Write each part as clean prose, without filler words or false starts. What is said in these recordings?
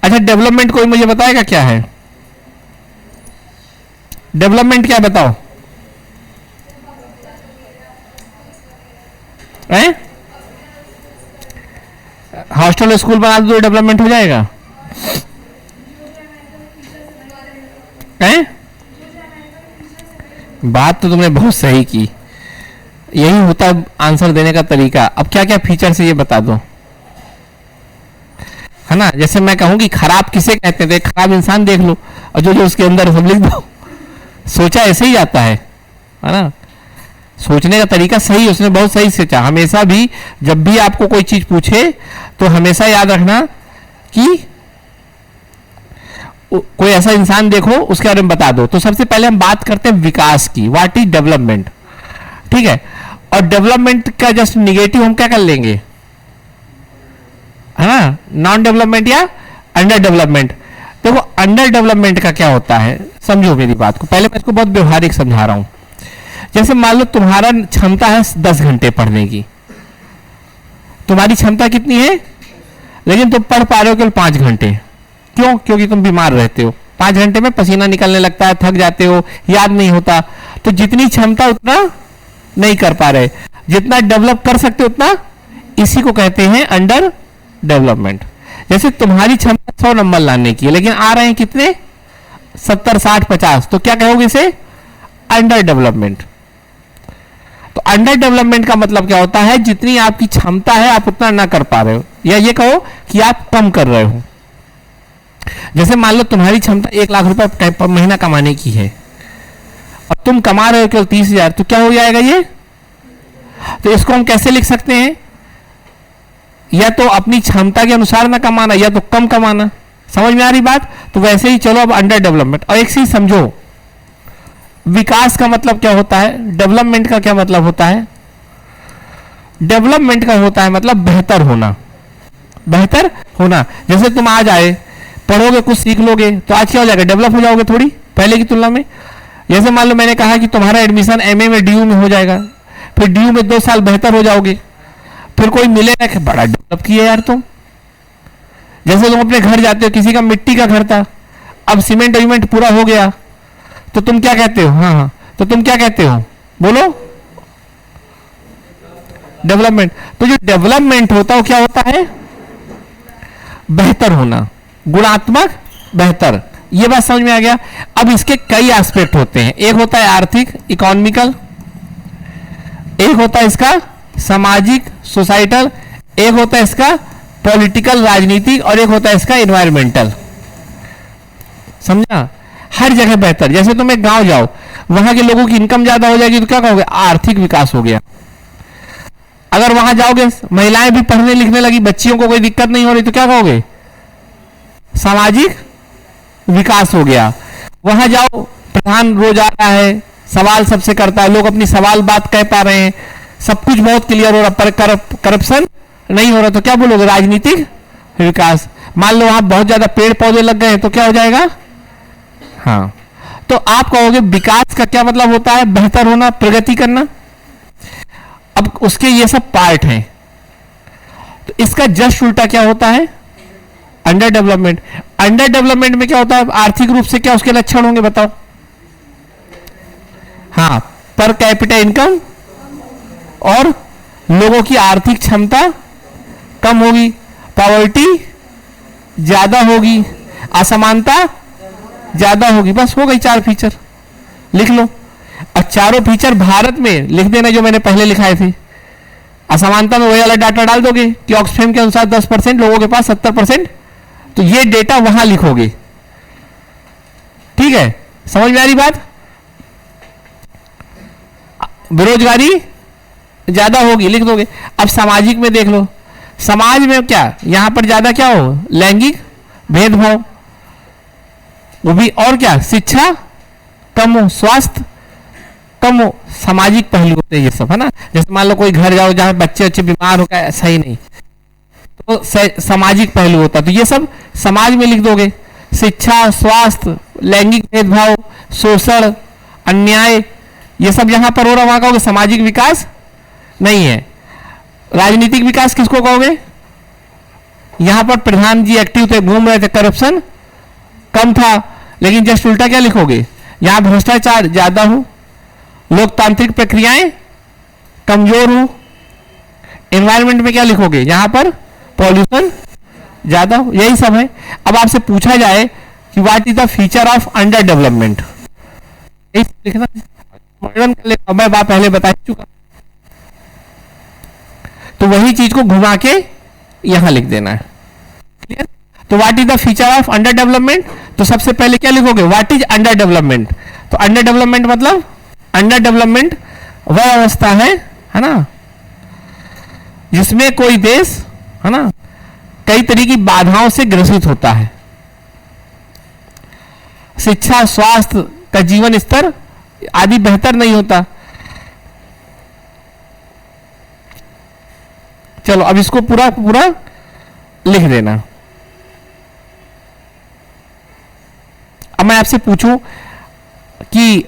अच्छा, डेवलपमेंट कोई मुझे बताएगा क्या है? डेवलपमेंट क्या बताओ? हॉस्टल स्कूल बना दो डेवलपमेंट हो जाएगा? हैं? बात तो तुमने बहुत सही की, यही होता आंसर देने का तरीका। अब क्या क्या फीचर है ये बता दो, है ना? जैसे मैं कहूं कि खराब किसे कहते थे, खराब इंसान देख लो और जो जो उसके अंदर सब लिख दो। सोचा ऐसे ही जाता है ना? सोचने का तरीका सही, उसने बहुत सही सोचा। हमेशा भी जब भी आपको कोई चीज पूछे तो हमेशा याद रखना कि कोई ऐसा इंसान देखो, उसके बारे में बता दो। तो सबसे पहले हम बात करते हैं विकास की, व्हाट इज डेवलपमेंट, ठीक है? और डेवलपमेंट का जस्ट निगेटिव हम क्या कर लेंगे, है ना? नॉन डेवलपमेंट या अंडर डेवलपमेंट। देखो अंडर डेवलपमेंट का क्या होता है, समझो मेरी बात को। पहले मैं इसको बहुत व्यवहारिक समझा रहा हूं। जैसे मान लो तुम्हारा क्षमता है 10 घंटे पढ़ने की, तुम्हारी क्षमता कितनी है, लेकिन तुम पढ़ पा रहे हो केवल 5 घंटे। क्यों? क्योंकि तुम बीमार रहते हो, 5 घंटे में पसीना निकलने लगता है, थक जाते हो, याद नहीं होता। तो जितनी क्षमता उतना नहीं कर पा रहे, जितना डेवलप कर सकते उतना, इसी को कहते हैं अंडर डेवलपमेंट। जैसे तुम्हारी क्षमता 100 नंबर लाने की है, लेकिन आ रहे हैं कितने, 70, 60, 50, तो क्या कहोगे इसे, अंडर डेवलपमेंट। तो अंडर डेवलपमेंट का मतलब क्या होता है, जितनी आपकी क्षमता है आप उतना ना कर पा रहे हो, या ये कहो कि आप कम कर रहे हो। जैसे मान लो तुम्हारी क्षमता 1 लाख रुपए महीना कमाने की है और तुम कमा रहे हो केवल 30,000, तो क्या हो जाएगा ये? तो इसको हम कैसे लिख सकते हैं, या तो अपनी क्षमता के अनुसार ना कमाना या तो कम कमाना। समझ में आ रही बात? तो वैसे ही चलो अब अंडर डेवलपमेंट। और एक चीज समझो, विकास का मतलब क्या होता है, डेवलपमेंट का क्या मतलब होता है? डेवलपमेंट का होता है मतलब बेहतर होना, बेहतर होना। जैसे तुम आज आए, पढ़ोगे, कुछ सीख लोगे, तो आज क्या हो जाएगा, डेवलप हो जाओगे थोड़ी पहले की तुलना में। जैसे मान लो मैंने कहा कि तुम्हारा एडमिशन एमए में डीयू में हो जाएगा, फिर डीयू में 2 साल बेहतर हो जाओगे, फिर कोई मिलेगा कि बड़ा डेवलप किया यार तुम। जैसे तुम अपने घर जाते हो, किसी का मिट्टी का घर था, अब सीमेंट वीमेंट पूरा हो गया, तो तुम क्या कहते हो? हाँ, तो तुम क्या कहते हो, बोलो? डेवलपमेंट। तो जो डेवलपमेंट होता है वो क्या होता है, बेहतर होना, गुणात्मक बेहतर। ये बात समझ में आ गया? अब इसके कई एस्पेक्ट होते हैं, एक होता है आर्थिक, इकोनॉमिकल, एक होता है इसका सामाजिक, सोसाइटल, एक होता है इसका पॉलिटिकल, राजनीतिक, और एक होता है इसका एनवायरमेंटल। समझा? हर जगह बेहतर। जैसे तुम एक गांव जाओ, वहां के लोगों की इनकम ज्यादा हो जाएगी, तो क्या कहोगे, आर्थिक विकास हो गया। अगर वहां जाओगे, महिलाएं भी पढ़ने लिखने लगी, बच्चियों को कोई दिक्कत नहीं हो रही, तो क्या कहोगे, सामाजिक विकास हो गया। वहां जाओ, प्रधान रोज आ रहा है, सवाल सबसे करता है, लोग अपनी सवाल बात कह पा रहे हैं, सब कुछ बहुत क्लियर हो रहा, पर करप्शन नहीं हो रहा, तो क्या बोलोगे, राजनीतिक विकास। मान लो वहां बहुत ज्यादा पेड़ पौधे लग गए, तो क्या हो जाएगा, हाँ। तो आप कहोगे विकास का क्या मतलब होता है, बेहतर होना, प्रगति करना। अब उसके ये सब पार्ट हैं, तो इसका जस्ट उल्टा क्या होता है, अंडर डेवलपमेंट। अंडर डेवलपमेंट में क्या होता है, आर्थिक रूप से क्या उसके लक्षण होंगे, बताओ? हाँ, पर कैपिटा इनकम और लोगों की आर्थिक क्षमता कम होगी, पॉवर्टी ज्यादा होगी, असमानता ज्यादा होगी। बस हो गई 4 फीचर, लिख लो। और चारों फीचर भारत में लिख देना जो मैंने पहले लिखाए थे। असमानता में वही वाला डाटा डाल दोगे कि ऑक्सफैम के अनुसार 10% लोगों के पास 70%, तो ये डेटा वहां लिखोगे। ठीक है, समझ में आ रही बात? बेरोजगारी ज्यादा होगी, लिख दोगे। अब सामाजिक में देख लो, समाज में क्या, यहां पर ज्यादा क्या हो, लैंगिक भेदभाव, वो भी, और क्या, शिक्षा कम हो, स्वास्थ्य कम हो, सामाजिक पहलू होते हैं ये सब, है ना। जैसे मान लो कोई घर जाओ जहां बच्चे अच्छे बीमार हो गए, सही नहीं, तो सामाजिक पहलू होता, तो ये सब समाज में लिख दोगे। शिक्षा, स्वास्थ्य, लैंगिक भेदभाव, शोषण, अन्याय, ये सब यहां पर हो रहा, वहां कहोगे सामाजिक विकास नहीं है। राजनीतिक विकास किसको कहोगे, यहां पर प्रधान जी एक्टिव थे, घूम रहे थे, करप्शन कम था। लेकिन जस्ट उल्टा क्या लिखोगे, यहां भ्रष्टाचार ज्यादा हो, लोकतांत्रिक प्रक्रियाएं कमजोर हो। एनवायरमेंट में क्या लिखोगे, यहां पर पॉल्यूशन ज्यादा हो। यही सब है। अब आपसे पूछा जाए कि what is the feature of under development, लिखना मॉडर्न कर लेगा, मैं बात पहले बता चुका। तो वही चीज को घुमा के यहां लिख देना है। क्लियर? तो what is the feature of under development, तो सबसे पहले क्या लिखोगे, व्हाट इज अंडर डेवलपमेंट। तो अंडर डेवलपमेंट मतलब, अंडर डेवलपमेंट वह अवस्था है ना, जिसमें कोई देश है ना कई तरह की बाधाओं से ग्रसित होता है। शिक्षा, स्वास्थ्य का जीवन स्तर आदि बेहतर नहीं होता। चलो अब इसको पूरा पूरा लिख देना। अब मैं आपसे पूछूं कि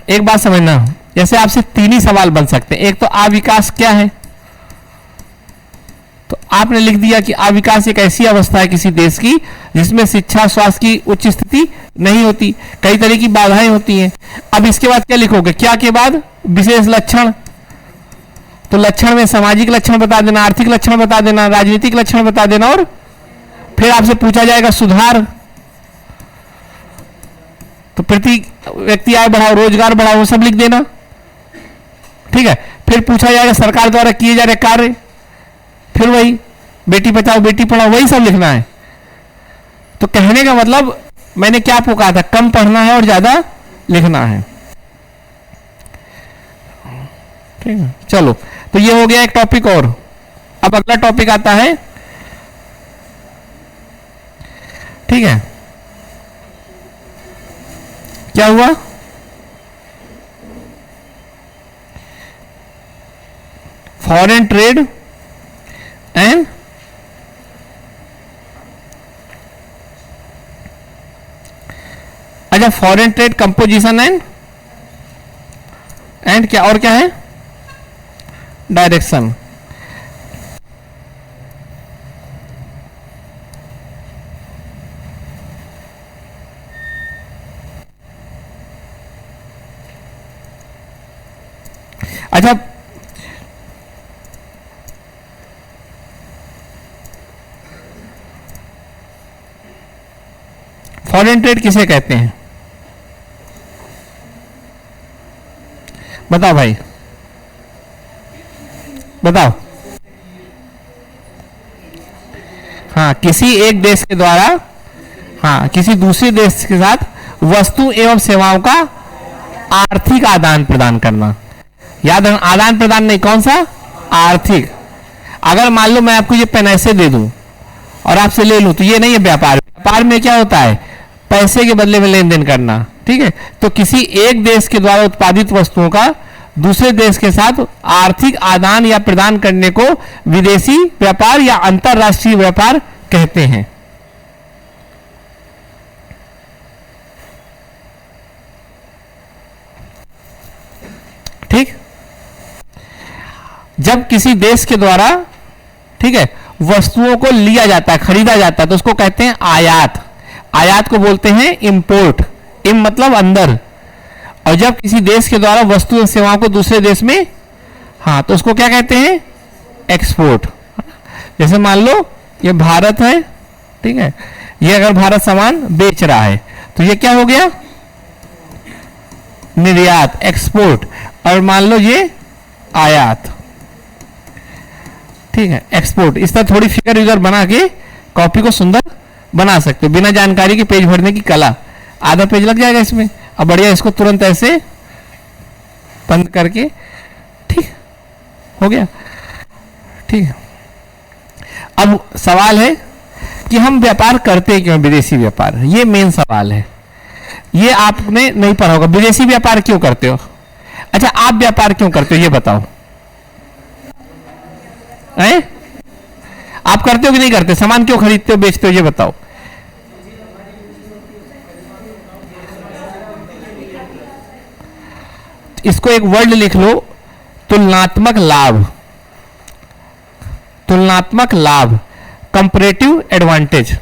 एक बात समझना, जैसे आपसे तीन ही सवाल बन सकते हैं। एक तो अविकास क्या है, तो आपने लिख दिया कि अविकास एक ऐसी अवस्था है किसी देश की जिसमें शिक्षा, स्वास्थ्य की उच्च स्थिति नहीं होती, कई तरह की बाधाएं होती हैं। अब इसके बाद क्या लिखोगे, क्या के बाद विशेष लक्षण, तो लक्षण में सामाजिक लक्षण बता देना, आर्थिक लक्षण बता देना, राजनीतिक लक्षण बता देना, और फिर आपसे पूछा जाएगा सुधार, तो प्रति व्यक्ति आय बढ़ाओ, रोजगार बढ़ाओ, वो सब लिख देना। ठीक है। फिर पूछा जाएगा सरकार द्वारा किए जा रहे कार्य, फिर वही बेटी बचाओ बेटी पढ़ाओ, वही सब लिखना है। तो कहने का मतलब मैंने क्या आपको कहा था, कम पढ़ना है और ज्यादा लिखना है। ठीक है, चलो तो ये हो गया एक टॉपिक। और अब अगला टॉपिक आता है, ठीक है, क्या हुआ, फॉरेन ट्रेड एंड अच्छा फॉरेन ट्रेड कंपोजिशन एंड क्या, और क्या है, डायरेक्शन। अच्छा फॉरेन ट्रेड किसे कहते हैं, बताओ भाई, बताओ। हाँ, किसी एक देश के द्वारा हाँ किसी दूसरे देश के साथ वस्तु एवं सेवाओं का आर्थिक आदान प्रदान करना। याद रखना, आदान प्रदान नहीं, कौन सा, आर्थिक। अगर मान लो मैं आपको ये पेन ऐसे दे दूं और आपसे ले लूं, तो ये नहीं है व्यापार। व्यापार में क्या होता है, पैसे के बदले में लेन देन करना। ठीक है, तो किसी एक देश के द्वारा उत्पादित वस्तुओं का दूसरे देश के साथ आर्थिक आदान या प्रदान करने को विदेशी व्यापार या अंतरराष्ट्रीय व्यापार कहते हैं। ठीक, जब किसी देश के द्वारा, ठीक है, वस्तुओं को लिया जाता है, खरीदा जाता है, तो उसको कहते हैं आयात। आयात को बोलते हैं इंपोर्ट। इम मतलब अंदर। और जब किसी देश के द्वारा वस्तु एवं सेवाओं को दूसरे देश में, हाँ, तो उसको क्या कहते हैं, एक्सपोर्ट। जैसे मान लो ये भारत है, ठीक है, ये अगर भारत सामान बेच रहा है तो ये क्या हो गया, निर्यात, एक्सपोर्ट। और मान लो ये आयात, ठीक है, एक्सपोर्ट। इस तरह थोड़ी फिगर विगर बना के कॉपी को सुंदर बना सकते हो, बिना जानकारी के पेज भरने की कला। आधा पेज लग जाएगा इसमें। अब बढ़िया, इसको तुरंत ऐसे बंद करके, ठीक हो गया। ठीक है, अब सवाल है कि हम व्यापार करते क्यों, विदेशी व्यापार, ये मेन सवाल है। ये आपने नहीं पढ़ा होगा, विदेशी व्यापार क्यों करते हो। अच्छा, आप व्यापार क्यों करते हो, ये बताओ। है? आप करते हो कि नहीं करते, सामान क्यों खरीदते हो, बेचते हो, ये बताओ। इसको एक वर्ड लिख लो, तुलनात्मक लाभ। तुलनात्मक लाभ, कंपैरेटिव एडवांटेज।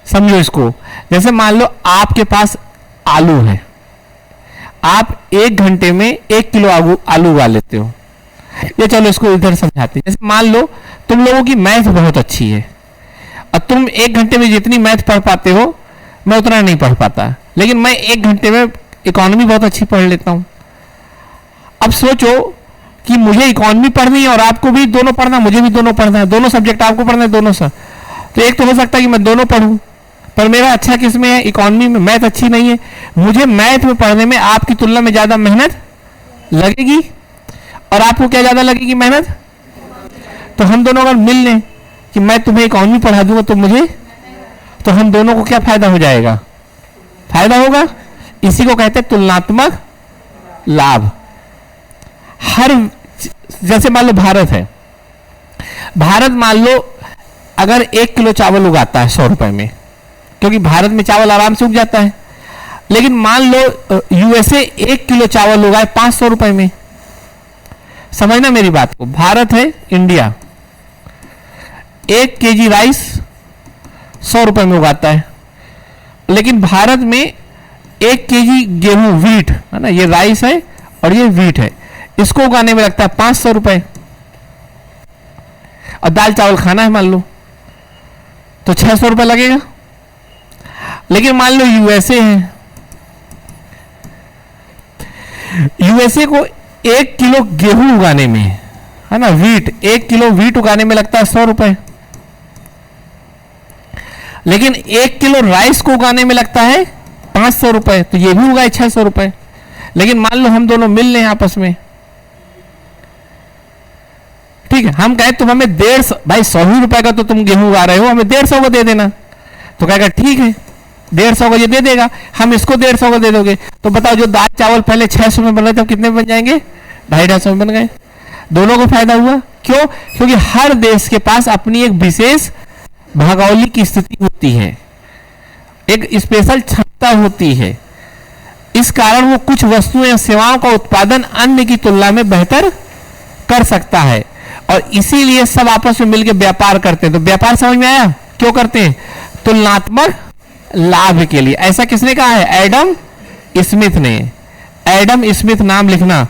समझो इसको, जैसे मान लो आपके पास आलू है, आप 1 घंटे में 1 किलो आलू उगा लेते हो। ये चलो इसको इधर समझाते हैं। जैसे मान लो तुम लोगों की मैथ बहुत अच्छी है और तुम 1 घंटे में जितनी मैथ पढ़ पाते हो मैं उतना नहीं पढ़ पाता, लेकिन मैं 1 घंटे में इकोनॉमी बहुत अच्छी पढ़ लेता हूं। अब सोचो कि मुझे इकोनॉमी पढ़नी है और आपको भी दोनों पढ़ना, मुझे भी दोनों पढ़ना है, दोनों सब्जेक्ट आपको पढ़ना है, दोनों सर। तो एक तो हो सकता है कि मैं दोनों पढ़ूं, पर मेरा अच्छा किस में है, इकोनॉमी में। मैथ अच्छी नहीं है, मुझे मैथ में पढ़ने में आपकी तुलना में ज्यादा मेहनत लगेगी और आपको क्या ज्यादा लगेगी मेहनत। तो हम दोनों अगर मिल लें कि मैं तुम्हें इकोनॉमी पढ़ा दूंगा तो मुझे, तो हम दोनों को क्या फायदा हो जाएगा, फायदा होगा। इसी को कहते हैं तुलनात्मक लाभ। हर, जैसे मान लो भारत है, भारत मान लो अगर 1 किलो चावल उगाता है 100 रुपए में, क्योंकि भारत में चावल आराम से उग जाता है। लेकिन मान लो यूएसए 1 किलो चावल उगाए 500 रुपए में। समझना मेरी बात को, भारत है इंडिया, 1 केजी राइस 100 रुपए में उगाता है, लेकिन भारत में 1 केजी गेहूं, वीट है ना, ये राइस है और ये वीट है, इसको उगाने में लगता है 500 रुपए। और दाल चावल खाना है मान लो तो 600 रुपए लगेगा। लेकिन मान लो यूएसए है, यूएसए को 1 किलो गेहूं उगाने में, है ना, वीट, 1 किलो वीट उगाने में लगता है 100 रुपए, लेकिन 1 किलो राइस को उगाने में लगता है 500 रुपए, तो ये भी उगाए 600 रुपए। लेकिन मान लो हम दोनों मिल लें आपस में, ठीक है, हम कहे तुम हमें 150, भाई 100 ही रुपए का तो तुम गेहूं उगा रहे हो, हमें 150 का दे देना। तो कहेगा ठीक है 150 का ये दे देगा, हम इसको 150 का दे दोगे। तो बताओ जो दाल चावल पहले 600 में बन रहे थे अब कितने में बन जाएंगे, 250 में बन गए। दोनों को फायदा हुआ। क्यों? क्योंकि हर देश के पास अपनी एक विशेष भौगोलिक स्थिति होती है, एक स्पेशल क्षमता होती है। इस कारण वो कुछ वस्तुओं या सेवाओं का उत्पादन अन्य की तुलना में बेहतर कर सकता है और इसीलिए सब आपस में मिलकर व्यापार करते हैं। तो व्यापार समझ में आया क्यों करते हैं? तुलनात्मक लाभ के लिए। ऐसा किसने कहा है? एडम स्मिथ ने। एडम स्मिथ नाम लिखना।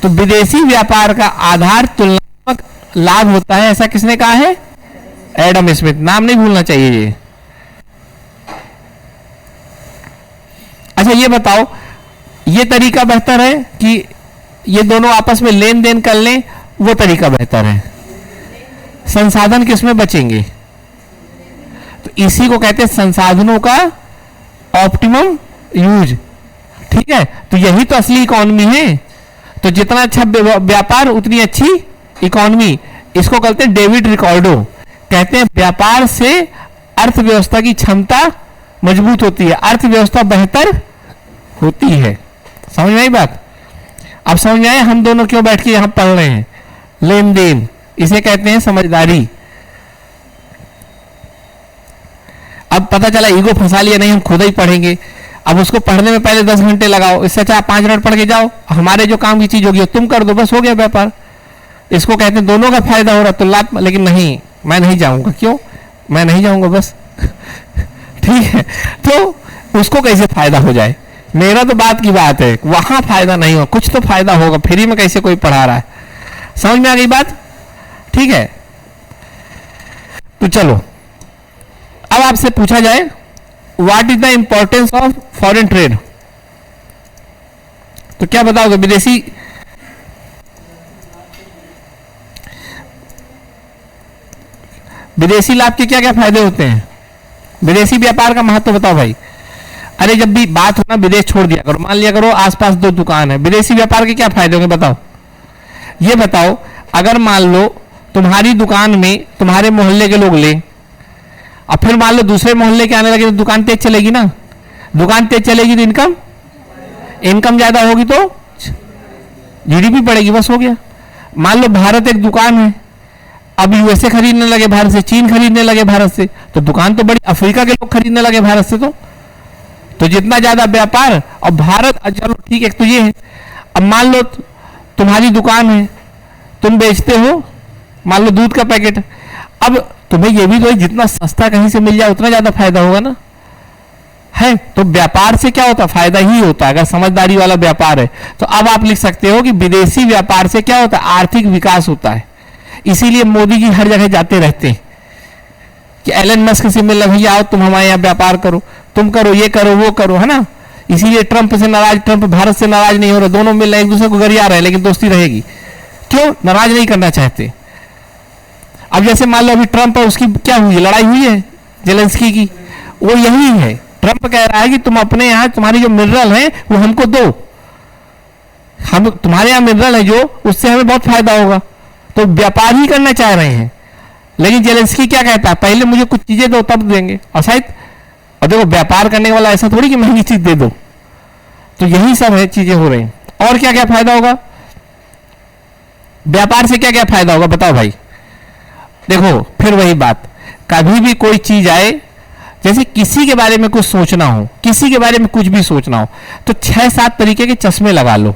तो विदेशी व्यापार का आधार तुलनात्मक लाभ होता है, ऐसा किसने कहा है? Adam Smith. नाम नहीं भूलना चाहिए ये। अच्छा ये बताओ, ये तरीका बेहतर है कि ये दोनों आपस में लेन देन कर लें, वो तरीका बेहतर है? संसाधन किसमें बचेंगे? तो इसी को कहते हैं संसाधनों का ऑप्टिमम यूज। ठीक है, तो यही तो असली इकोनॉमी है। तो जितना अच्छा व्यापार उतनी अच्छी इकोनॉमी। इसको कहते हैं डेविड रिकॉर्डो, कहते हैं व्यापार से अर्थव्यवस्था की क्षमता मजबूत होती है, अर्थव्यवस्था बेहतर होती है। समझ में आई बात? अब समझ में आया हम दोनों क्यों बैठ के यहां पढ़ रहे हैं? लेन देन, इसे कहते हैं समझदारी। अब पता चला ईगो फंसा लिया, नहीं हम खुद ही पढ़ेंगे। अब उसको पढ़ने में पहले 10 घंटे लगाओ, इससे अच्छा 5 मिनट पढ़ के जाओ, हमारे जो काम की चीज होगी तुम कर दो, बस हो गया व्यापार। इसको कहते हैं दोनों का फायदा हो रहा। तो लाभ, लेकिन नहीं, मैं नहीं जाऊंगा। क्यों? मैं नहीं जाऊंगा बस। ठीक है, तो उसको कैसे फायदा हो जाए? मेरा तो बात की बात है, वहां फायदा नहीं हो, कुछ तो फायदा होगा। फ्री में कैसे कोई पढ़ा रहा है? समझ में आ गई बात? ठीक है, तो चलो अब आपसे पूछा जाए what is the importance of foreign trade. तो क्या बताओगे? विदेशी लाभ के क्या क्या फायदे होते हैं? विदेशी व्यापार का महत्व बताओ भाई। अरे जब भी बात हो ना, विदेश छोड़ दिया करो। मान लिया करो आसपास 2 दुकान है, विदेशी व्यापार के क्या फायदे होंगे बताओ? ये बताओ, अगर मान लो तुम्हारी दुकान में तुम्हारे मोहल्ले के लोग ले, और फिर मान लो दूसरे मोहल्ले के आने लगे, तो दुकान तेज चलेगी ना। दुकान तेज चलेगी तो इनकम ज्यादा होगी तो जीडीपी बढ़ेगी, बस हो गया। मान लो भारत एक दुकान है, अब यूएसए खरीदने लगे भारत से, चीन खरीदने लगे भारत से, तो दुकान तो बड़ी, अफ्रीका के लोग खरीदने लगे भारत से। तो जितना ज्यादा व्यापार और भारत, चलो ठीक है, तो ये है। अब मान लो तुम्हारी दुकान है, तुम बेचते हो मान लो दूध का पैकेट। अब तुम्हें ये भी तो जितना सस्ता कहीं से मिल जाए उतना ज्यादा फायदा होगा ना, है। तो व्यापार से क्या होता है, फायदा ही होता है अगर समझदारी वाला व्यापार है। तो अब आप लिख सकते हो कि विदेशी व्यापार से क्या होता है, आर्थिक विकास होता है। इसीलिए मोदी जी हर जगह जाते रहते हैं कि एलन मस्क से मिल रहे, भैया आओ तुम हमारे यहाँ व्यापार करो, तुम करो, ये करो, वो करो, है ना। इसीलिए ट्रंप से नाराज, ट्रंप भारत से नाराज नहीं हो रहे, दोनों मिल रहे, एक दूसरे को गरिया रहे, लेकिन दोस्ती रहेगी। क्यों नाराज नहीं करना चाहते। अब जैसे मान लो अभी ट्रंप और उसकी क्या हुई, लड़ाई हुई है जेलेंस्की की, वो यही है। ट्रंप कह रहा है कि तुम अपने यहाँ तुम्हारी जो मिनरल है वो हमको दो, हम तुम्हारे यहाँ मिनरल है जो, उससे हमें बहुत फायदा होगा। तो व्यापार ही करना चाह रहे हैं। लेकिन जेलेंस्की क्या कहता है, पहले मुझे कुछ चीजें दो तब देंगे। और शायद, और देखो व्यापार करने वाला ऐसा थोड़ी कि महंगी चीज दे दो। तो यही सब है, चीजें हो रही। और क्या क्या फायदा होगा व्यापार से, क्या क्या फायदा होगा बताओ भाई। देखो फिर वही बात, कभी भी कोई चीज आए, जैसे किसी के बारे में कुछ सोचना हो, किसी के बारे में कुछ भी सोचना हो, तो 6-7 तरीके के चश्मे लगा लो।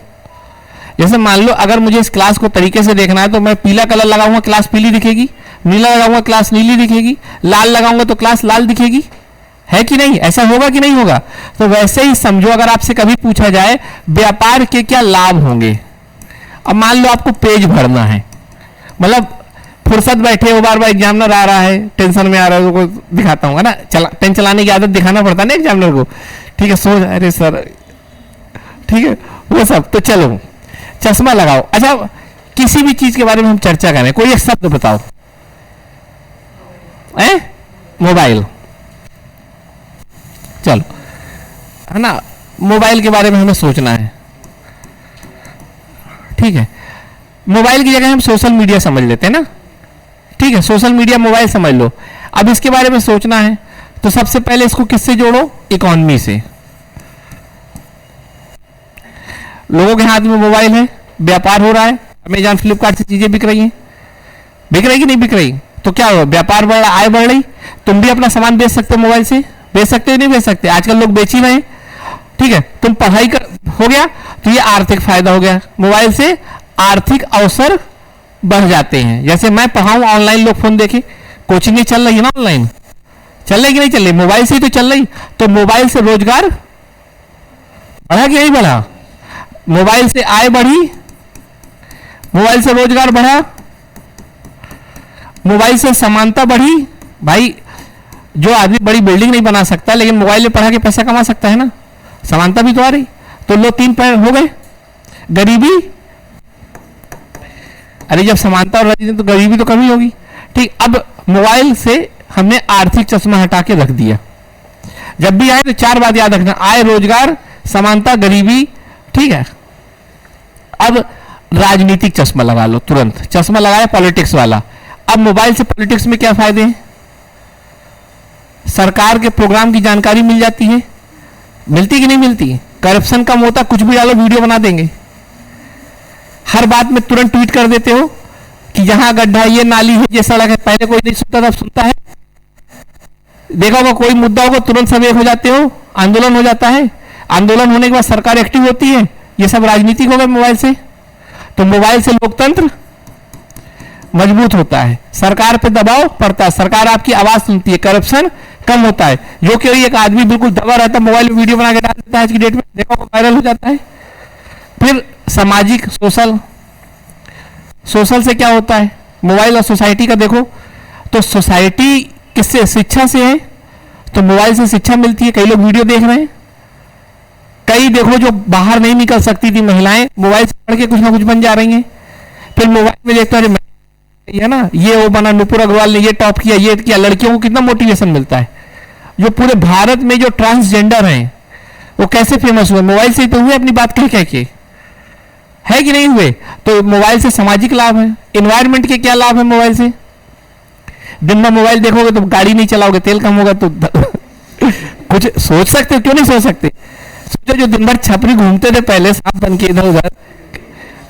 जैसे मान लो अगर मुझे इस क्लास को तरीके से देखना है तो मैं पीला कलर लगाऊंगा, क्लास पीली दिखेगी, नीला लगाऊंगा, क्लास नीली दिखेगी, लाल लगाऊंगा तो क्लास लाल दिखेगी, है कि नहीं। ऐसा होगा कि नहीं होगा। तो वैसे ही समझो, अगर आपसे कभी पूछा जाए व्यापार के क्या लाभ होंगे। अब मान लो आपको पेज भरना है, मतलब फुर्सत बैठे हो, बार बार एग्जामिनर आ रहा है, टेंशन में आ रहा है, तो दिखाता हूँ ना, पेन चलाने की आदत दिखाना पड़ता है ना एग्जामिनर को। ठीक है, सोच, अरे सर, ठीक है वो सब। तो चलो चश्मा लगाओ। अच्छा, किसी भी चीज के बारे में हम चर्चा करें, कोई एक शब्द बताओ। मोबाइल, चलो, है ना, मोबाइल के बारे में हमें सोचना है। ठीक है, मोबाइल की जगह हम सोशल मीडिया समझ लेते हैं ना। ठीक है, सोशल मीडिया मोबाइल समझ लो। अब इसके बारे में सोचना है तो सबसे पहले इसको किससे जोड़ो, इकोनॉमी से। लोगों के हाथ में मोबाइल है, व्यापार हो रहा है, अमेजॉन फ्लिपकार्ट से चीजें बिक रही हैं, बिक रही कि नहीं बिक रही। तो क्या हो, व्यापार बढ़ रहा, आय बढ़ रही। तुम भी अपना सामान बेच सकते हो मोबाइल से, बेच सकते हो नहीं बेच सकते, आजकल लोग बेच ही रहे हैं। ठीक है, तुम पढ़ाई कर हो गया तो ये आर्थिक फायदा हो गया। मोबाइल से आर्थिक अवसर बढ़ जाते हैं। जैसे मैं पढ़ाऊं, ऑनलाइन लोग फोन देखे, कोचिंग चल रही है ना, ऑनलाइन चल रही कि नहीं चल रही, मोबाइल से ही तो चल रही। तो मोबाइल से रोजगार बढ़ा कि नहीं बढ़ा, मोबाइल से आय बढ़ी, मोबाइल से रोजगार बढ़ा, मोबाइल से समानता बढ़ी। भाई जो आदमी बड़ी बिल्डिंग नहीं बना सकता लेकिन मोबाइल में पढ़ा के पैसा कमा सकता है ना, समानता भी तो आ रही। तो लो 3 पॉइंट हो गए। गरीबी, अरे जब समानता और तो गरीबी तो कमी होगी। ठीक, अब मोबाइल से हमने आर्थिक चश्मा हटा के रख दिया। जब भी आए तो 4 बात याद रखना, आय, रोजगार, समानता, गरीबी। ठीक है, अब राजनीतिक चश्मा लगा लो, तुरंत चश्मा लगाया पॉलिटिक्स वाला। अब मोबाइल से पॉलिटिक्स में क्या फायदे हैं, सरकार के प्रोग्राम की जानकारी मिल जाती है, मिलती कि नहीं मिलती। करप्शन कम होता, कुछ भी डालो वीडियो बना देंगे, हर बात में तुरंत ट्वीट कर देते हो कि यहां गड्ढा, ये नाली है, ये सड़क है। पहले कोई नहीं सुनता था, अब सुनता है। देखा होगा कोई मुद्दा होगा तुरंत सब एक हो जाते हो, आंदोलन हो जाता है, आंदोलन होने के बाद सरकार एक्टिव होती है। ये सब राजनीतिक होगा मोबाइल से। तो मोबाइल से लोकतंत्र मजबूत होता है, सरकार पे दबाव पड़ता है, सरकार आपकी आवाज सुनती है, करप्शन कम होता है। जो कि एक आदमी बिल्कुल दबा रहता है, मोबाइल में वीडियो बना के डाल देता है, आज की डेट में देखो वायरल हो जाता है। फिर सामाजिक, सोशल, सोशल से क्या होता है, मोबाइल और सोसाइटी का देखो तो सोसाइटी किससे, शिक्षा से है। तो मोबाइल से शिक्षा मिलती है, कई लोग वीडियो देख रहे हैं। कई देखो जो बाहर नहीं निकल सकती थी महिलाएं, मोबाइल से पढ़ के कुछ ना कुछ बन जा रही हैं। फिर मोबाइल में देखते हैं है ना, ये वो बना, नुपुर अग्रवाल ने ये टॉप किया, ये किया। लड़कियों को कितना मोटिवेशन मिलता है। जो पूरे भारत में जो ट्रांसजेंडर हैं वो कैसे फेमस हुए, मोबाइल से ही तो हुए, अपनी बात कह के, है कि नहीं हुए। तो मोबाइल से सामाजिक लाभ है। एनवायरमेंट के क्या लाभ है मोबाइल से, दिन में मोबाइल देखोगे तो गाड़ी नहीं चलाओगे, तेल कम होगा। तो कुछ सोच सकते हो, क्यों नहीं सोच सकते। सोचो जो दिन भर छपरी घूमते थे पहले सांप बन के इधर उधर,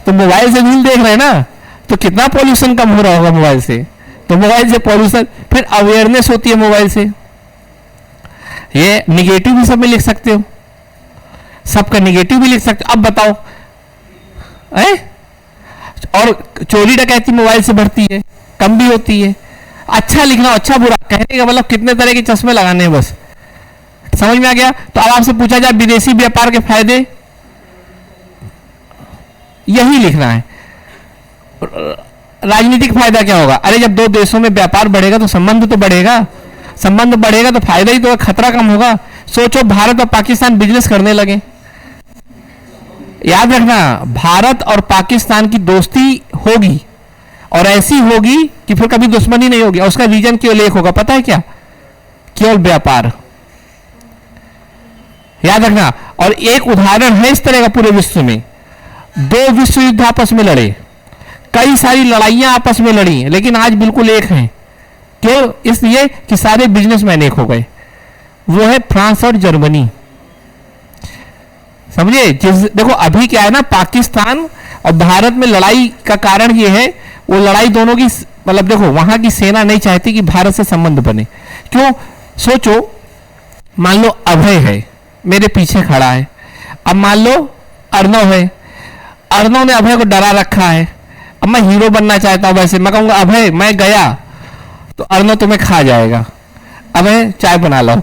तो मोबाइल से रील देख रहे हैं ना, तो कितना पॉल्यूशन कम हो रहा होगा मोबाइल से। तो मोबाइल से पॉल्यूशन, फिर अवेयरनेस होती है मोबाइल से। ये निगेटिव भी सब में लिख सकते हो, सबका निगेटिव भी लिख सकते हो। अब बताओ, और चोरी डकैती मोबाइल से बढ़ती है, कम भी होती है। अच्छा लिखना, अच्छा बुरा कहने का मतलब कितने तरह के चश्मे लगाने हैं, बस समझ में आ गया। तो अब आपसे पूछा जाए विदेशी व्यापार के फायदे, यही लिखना है। राजनीतिक फायदा क्या होगा? अरे जब दो देशों में व्यापार बढ़ेगा तो संबंध तो बढ़ेगा, संबंध बढ़ेगा तो फायदा ही तो, खतरा कम होगा। सोचो भारत और पाकिस्तान बिजनेस करने लगे, याद रखना भारत और पाकिस्तान की दोस्ती होगी और ऐसी होगी कि फिर कभी दुश्मनी नहीं होगी। और उसका रीजन केवल एक होगा, पता है क्या? केवल व्यापार, याद रखना। और एक उदाहरण है इस तरह का पूरे विश्व में, दो विश्व युद्ध आपस में लड़े, कई सारी लड़ाइयां आपस में लड़ी, लेकिन आज बिल्कुल एक हैं। क्यों? इसलिए कि सारे बिजनेसमैन एक हो गए। वो है फ्रांस और जर्मनी, समझे? देखो अभी क्या है ना, पाकिस्तान और भारत में लड़ाई का कारण ये है, वो लड़ाई दोनों की मतलब देखो वहां की सेना नहीं चाहती कि भारत से संबंध बने। क्यों? सोचो, मान लो अभय है मेरे पीछे खड़ा है, अब मान लो अर्णव है, अर्णव ने अभय को डरा रखा है। अब मैं हीरो बनना चाहता हूं, वैसे मैं कहूंगा अभय मैं गया तो अर्णव तुम्हें खा जाएगा, अभय चाय बना लो,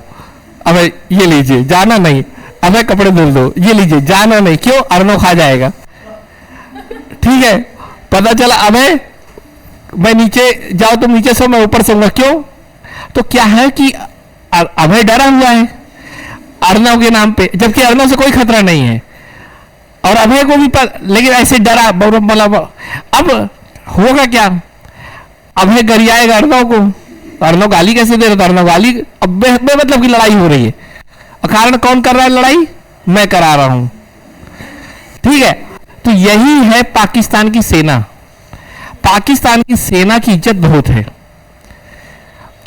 अभय ये लीजिए, जाना नहीं, अभय कपड़े धुल दो, ये लीजिए, जाना नहीं। क्यों? अर्णव खा जाएगा। ठीक है, पता चला अभय मैं नीचे जाओ तुम नीचे सो, मैं ऊपर सोऊंगा। क्यों? तो क्या है कि अभय डरा हुआ है अर्णव के नाम पे, जबकि अर्णव से कोई खतरा नहीं है और अभय को भी लेकिन ऐसे डरा मतलब। अब होगा क्या? अभय गरियाएगा अर्णव को, अर्णव गाली कैसे दे रहा था? अर्णव गाली, अब मतलब की लड़ाई हो रही है और कारण कौन कर रहा है लड़ाई? मैं करा रहा हूं। ठीक है, तो यही है पाकिस्तान की सेना। पाकिस्तान की सेना की इज्जत बहुत है,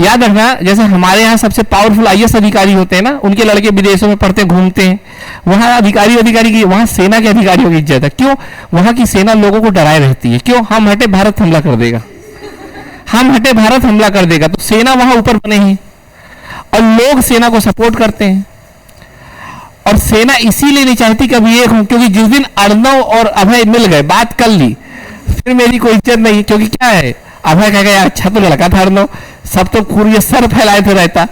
याद रखना। जैसे हमारे यहाँ सबसे पावरफुल आईएएस अधिकारी होते हैं ना, उनके लड़के विदेशों में पढ़ते घूमते हैं, वहां अधिकारी की, वहां सेना के अधिकारियों की इज्जत है। क्यों? वहां की सेना लोगों को डराए रहती है। क्यों? हम हटे भारत हमला कर देगा, हम हटे भारत हमला कर देगा, तो सेना वहां ऊपर बने हैं और लोग सेना को सपोर्ट करते हैं। और सेना इसीलिए नहीं चाहती कि अभी एक हूं, क्योंकि जिस दिन अर्णव और अभय मिल गए, बात कर ली, फिर मेरी कोई इज्जत नहीं। क्योंकि क्या है, अभय कह गया अच्छा तो लड़का था अर्णव, सब तो पूरी सर फैलाए थे रहता,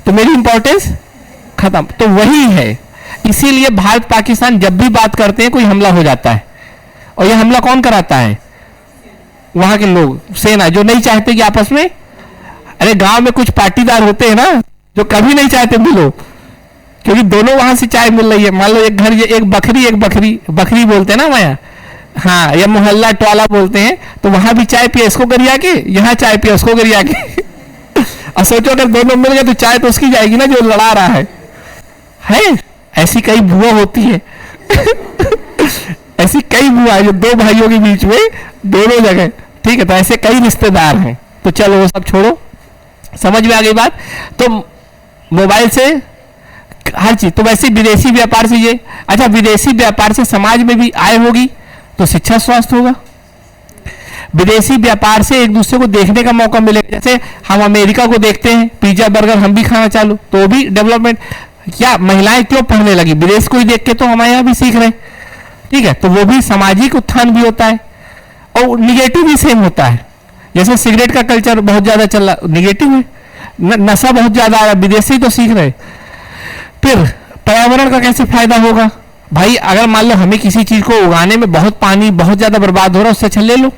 तो मेरी इंपॉर्टेंस खत्म। तो वही है, इसीलिए भारत पाकिस्तान जब भी बात करते हैं कोई हमला हो जाता है, और यह हमला कौन कराता है? वहां के लोग, सेना, जो नहीं चाहते कि आपस में। अरे गांव में कुछ पाटीदार होते हैं ना जो कभी नहीं चाहते मिलो, क्योंकि दोनों वहां से चाय मिल रही है। मान लो एक घर, एक बकरी बोलते हैं ना वहां, हाँ, या मोहल्ला टोला बोलते हैं, तो वहां भी चाय पिए इसको गरिया के, यहाँ चाय पिए उसको गरिया के। और सोचो अगर दोनों मिल गए तो चाय तो उसकी जाएगी ना जो लड़ा रहा है? ऐसी कई बुआ होती है। ऐसी कई बुआ जो दो भाइयों के बीच में दोनों जगह। ठीक है, तो ऐसे कई रिश्तेदार हैं। तो चलो वो सब छोड़ो, समझ में आ गई बात। तो मोबाइल से हर चीज, तो वैसे विदेशी व्यापार से ये, अच्छा विदेशी व्यापार से समाज में भी आय होगी तो शिक्षा स्वास्थ्य होगा। विदेशी व्यापार से एक दूसरे को देखने का मौका मिलेगा। जैसे हम अमेरिका को देखते हैं, पिज्जा बर्गर हम भी खाना चालू, तो भी डेवलपमेंट। क्या महिलाएं क्यों पढ़ने लगी? विदेश को ही देख के तो हमारे यहाँ भी सीख रहे। ठीक है, तो वो भी सामाजिक उत्थान भी होता है और निगेटिव भी सेम होता है। जैसे सिगरेट का कल्चर बहुत ज्यादा चल रहा, निगेटिव है, नशा बहुत ज्यादा आ रहा, विदेशी तो सीख रहे। फिर पर्यावरण का कैसे फायदा होगा? भाई अगर मान लो हमें किसी चीज को उगाने में बहुत पानी बहुत ज्यादा बर्बाद हो रहा है, उससे अच्छा ले लो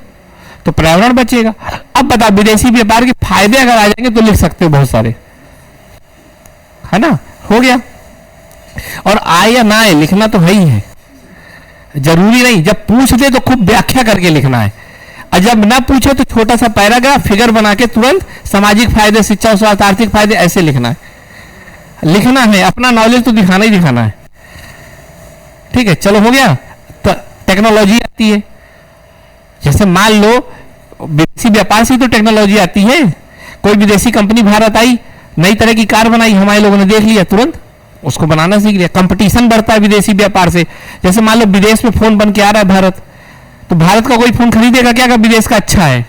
तो पर्यावरण बचेगा। अब बता, विदेशी व्यापार के फायदे अगर आ जाएंगे तो लिख सकते हो बहुत सारे, है ना? हो गया। और आए या ना आए लिखना तो है ही है, जरूरी नहीं। जब पूछ दे तो खूब व्याख्या करके लिखना है, और जब ना पूछे तो छोटा सा पैराग्राफ फिगर बना के तुरंत सामाजिक फायदे, शिक्षा, स्वास्थ्य, आर्थिक फायदे ऐसे लिखना है। लिखना है, अपना नॉलेज तो दिखाना ही दिखाना है। ठीक है, चलो हो गया। तो टेक्नोलॉजी आती है, जैसे मान लो विदेशी व्यापार से तो टेक्नोलॉजी आती है। कोई विदेशी कंपनी भारत आई, नई तरह की कार बनाई, हमारे लोगों ने देख लिया, तुरंत उसको बनाना सीख लिया। कंपटीशन बढ़ता है विदेशी व्यापार से। जैसे मान लो विदेश में फोन बन के आ रहा है भारत, तो भारत का कोई फोन खरीदेगा क्या विदेश का अच्छा है?